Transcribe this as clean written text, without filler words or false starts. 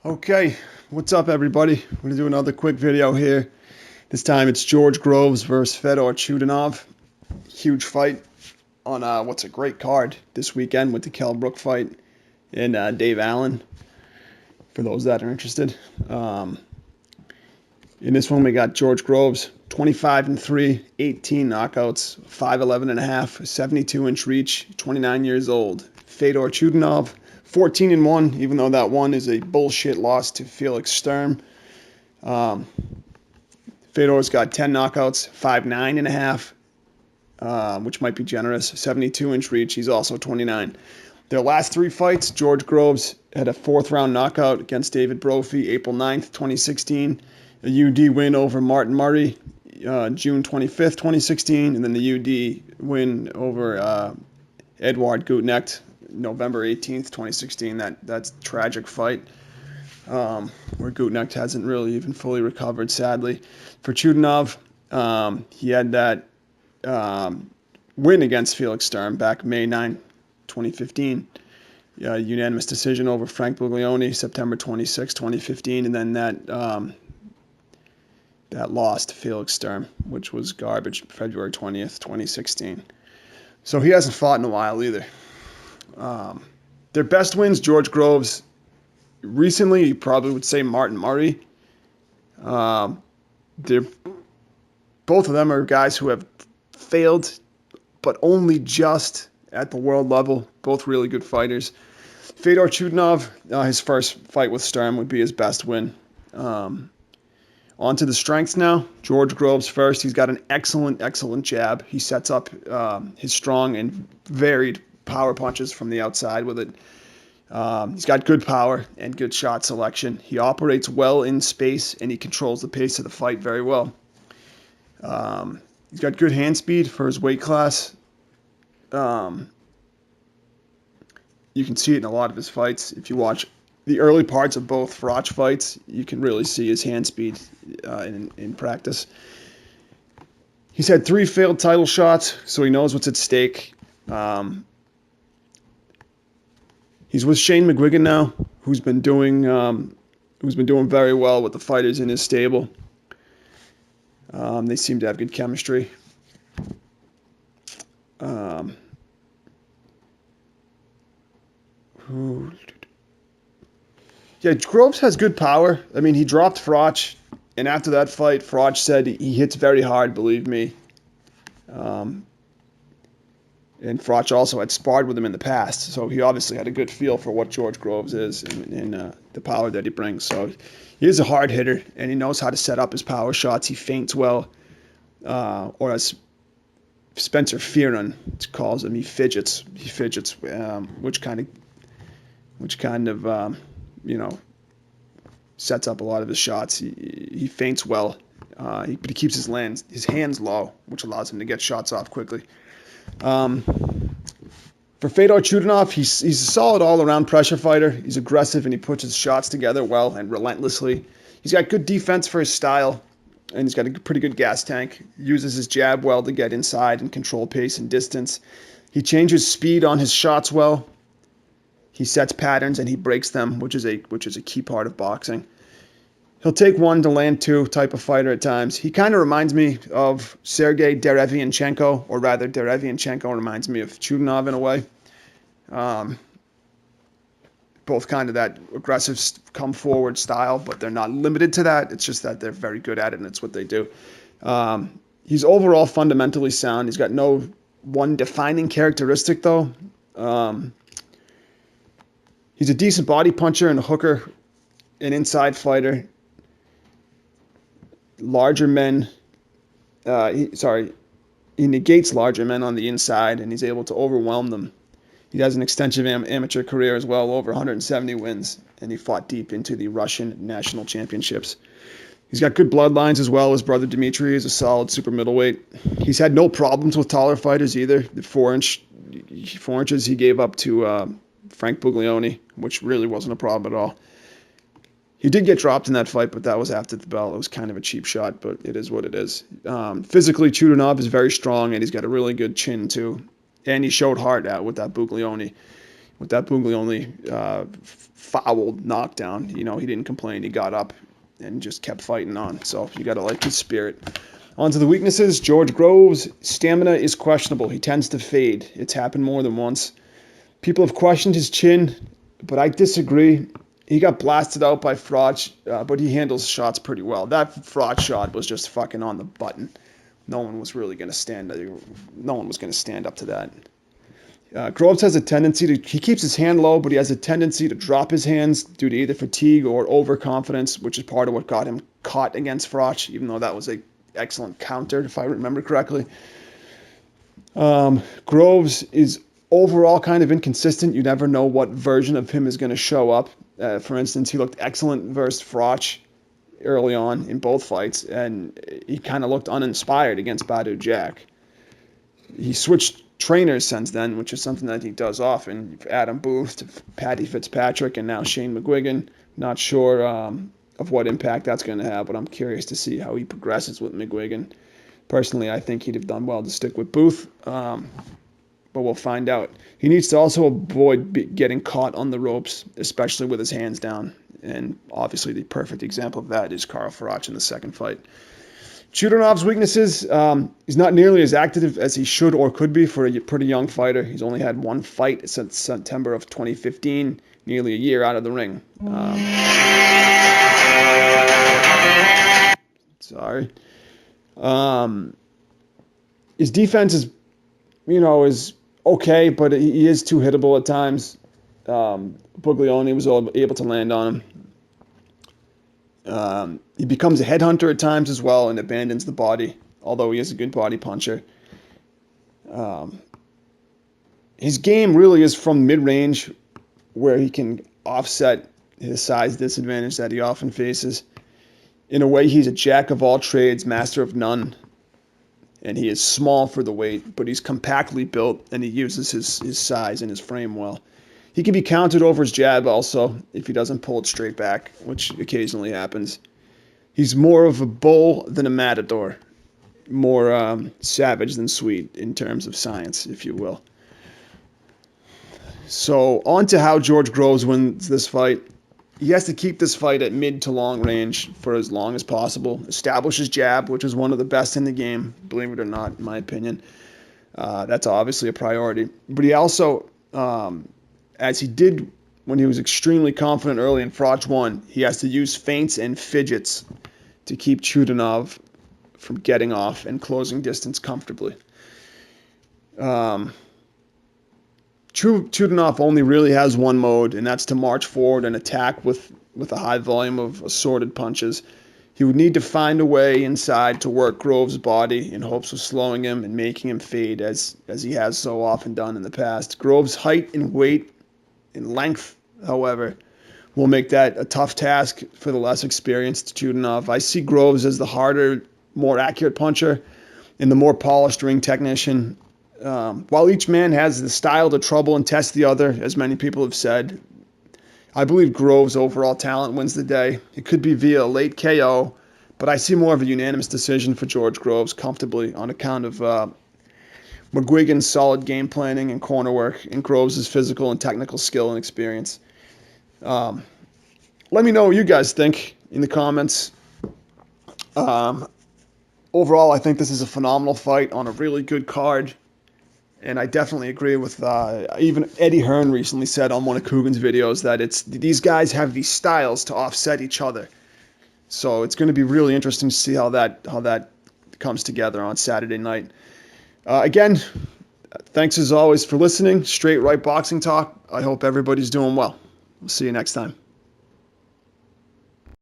Okay, what's up everybody? I'm going to do another quick video here. This time it's George Groves versus Fedor Chudinov. Huge fight on what's a great card this weekend with the Kell Brook fight and Dave Allen, for those that are interested. In this one we got George Groves, 25-3, 18 knockouts, 5'11 and a half, 72-inch reach, 29 years old. Fedor Chudinov, 14-1, even though that one is a bullshit loss to Felix Sturm. Fedor's got 10 knockouts, 5'9 and a half, which might be generous, 72-inch reach. He's also 29. Their last three fights, George Groves had a fourth-round knockout against David Brophy, April 9th, 2016. A UD win over Martin Murray, June 25th, 2016. And then the UD win over Edward Gutknecht, November 18th, 2016. That's a tragic fight where Gutknecht hasn't really even fully recovered, sadly. For Chudinov, he had that win against Felix Sturm back May 9, 2015. Unanimous decision over Frank Buglioni, September 26, 2015. And then that loss to Felix Sturm, which was garbage, February 20th, 2016. So he hasn't fought in a while either. Their best wins, George Groves. Recently, you probably would say Martin Murray. Both of them are guys who have failed, but only just at the world level. Both really good fighters. Fedor Chudinov, his first fight with Sturm would be his best win. On to the strengths now. George Groves first. He's got an excellent jab. He sets up his strong and varied power punches from the outside with it. He's got good power and good shot selection. He operates well in space, and he controls the pace of the fight very well. He's got good hand speed for his weight class. You can see it in a lot of his fights. If you watch the early parts of both Froch fights, you can really see his hand speed in practice. He's had 3 failed title shots, so he knows what's at stake. He's with Shane McGuigan now, who's been doing very well with the fighters in his stable. They seem to have good chemistry. Yeah, Groves has good power. I mean, he dropped Froch, and after that fight, Froch said he hits very hard, believe me. And Froch also had sparred with him in the past, so he obviously had a good feel for what George Groves is and the power that he brings. So he is a hard hitter, and he knows how to set up his power shots. He feints well, or as Spencer Fearon calls him, he fidgets. He fidgets, which kind of sets up a lot of his shots. He feints well, but he keeps his hands low, which allows him to get shots off quickly. For Fedor Chudinov, he's a solid all-around pressure fighter. He's aggressive, and he puts his shots together well and relentlessly. He's got good defense for his style, and he's got a pretty good gas tank. He uses his jab well to get inside and control pace and distance. He changes speed on his shots well. He sets patterns and he breaks them, which is a key part of boxing. He'll take one to land two type of fighter at times. He kind of reminds me of Sergey Derevianchenko, or rather Derevianchenko reminds me of Chudinov in a way. Both kind of that aggressive come-forward style, but they're not limited to that. It's just that they're very good at it, and it's what they do. He's overall fundamentally sound. He's got no one defining characteristic, though. He's a decent body puncher and a hooker, an inside fighter. Larger men, he negates larger men on the inside, and he's able to overwhelm them. He has an extensive amateur career as well, over 170 wins, and he fought deep into the Russian national championships. He's got good bloodlines as well. His brother Dmitry is a solid super middleweight. He's had no problems with taller fighters either. The 4 inches he gave up to Frank Buglioni, which really wasn't a problem at all. He did get dropped in that fight, but that was after the bell. It was kind of a cheap shot, but it is what it is. Physically, Chudinov is very strong, and he's got a really good chin, too. And he showed heart out with that Buglioni. with that Buglioni fouled knockdown. He didn't complain. He got up and just kept fighting on. So you got to like his spirit. On to the weaknesses. George Groves' stamina is questionable. He tends to fade. It's happened more than once. People have questioned his chin, but I disagree. He got blasted out by Froch, but he handles shots pretty well. That Froch shot was just fucking on the button. No one was really going to stand. No one was going to stand up to that. Groves has a tendency he keeps his hand low, but he has a tendency to drop his hands due to either fatigue or overconfidence, which is part of what got him caught against Froch, even though that was a excellent counter, if I remember correctly. Groves is overall kind of inconsistent. You never know what version of him is going to show up. For instance, he looked excellent versus Froch early on in both fights, and he kind of looked uninspired against Badu Jack. He switched trainers since then, which is something that he does often. Adam Booth to Paddy Fitzpatrick and now Shane McGuigan. Not sure of what impact that's going to have, but I'm curious to see how he progresses with McGuigan. Personally, I think he'd have done well to stick with Booth, but we'll find out. He needs to also avoid getting caught on the ropes, especially with his hands down, and obviously the perfect example of that is Carl Froch in the second fight. Chudinov's weaknesses, he's not nearly as active as he should or could be for a pretty young fighter. He's only had one fight since September of 2015, nearly a year out of the ring. His defense is okay, but he is too hittable at times. Buglioni was able to land on him. He becomes a headhunter at times as well and abandons the body, although he is a good body puncher. His game really is from mid-range, where he can offset his size disadvantage that he often faces. In a way, he's a jack of all trades, master of none, and he is small for the weight, but he's compactly built, and he uses his size and his frame well. He can be countered over his jab also if he doesn't pull it straight back, which occasionally happens. He's more of a bull than a matador, more savage than sweet in terms of science, if you will. So on to how George Groves wins this fight. He has to keep this fight at mid to long range for as long as possible. Establish his jab, which is one of the best in the game, believe it or not, in my opinion. That's obviously a priority. But he also, as he did when he was extremely confident early in Froch 1, he has to use feints and fidgets to keep Chudinov from getting off and closing distance comfortably. Chudinov only really has one mode, and that's to march forward and attack with a high volume of assorted punches. He would need to find a way inside to work Groves' body in hopes of slowing him and making him fade, as he has so often done in the past. Groves' height and weight and length, however, will make that a tough task for the less experienced Chudinov. I see Groves as the harder, more accurate puncher and the more polished ring technician. While each man has the style to trouble and test the other, as many people have said, I believe Groves' overall talent wins the day. It could be via a late KO, but I see more of a unanimous decision for George Groves comfortably on account of McGuigan's solid game planning and corner work and Groves' physical and technical skill and experience. Let me know what you guys think in the comments. Overall, I think this is a phenomenal fight on a really good card. And I definitely agree with even Eddie Hearn recently said on one of Coogan's videos that these guys have these styles to offset each other. So it's going to be really interesting to see how that comes together on Saturday night. Again, thanks as always for listening. Straight Right Boxing Talk. I hope everybody's doing well. We'll see you next time.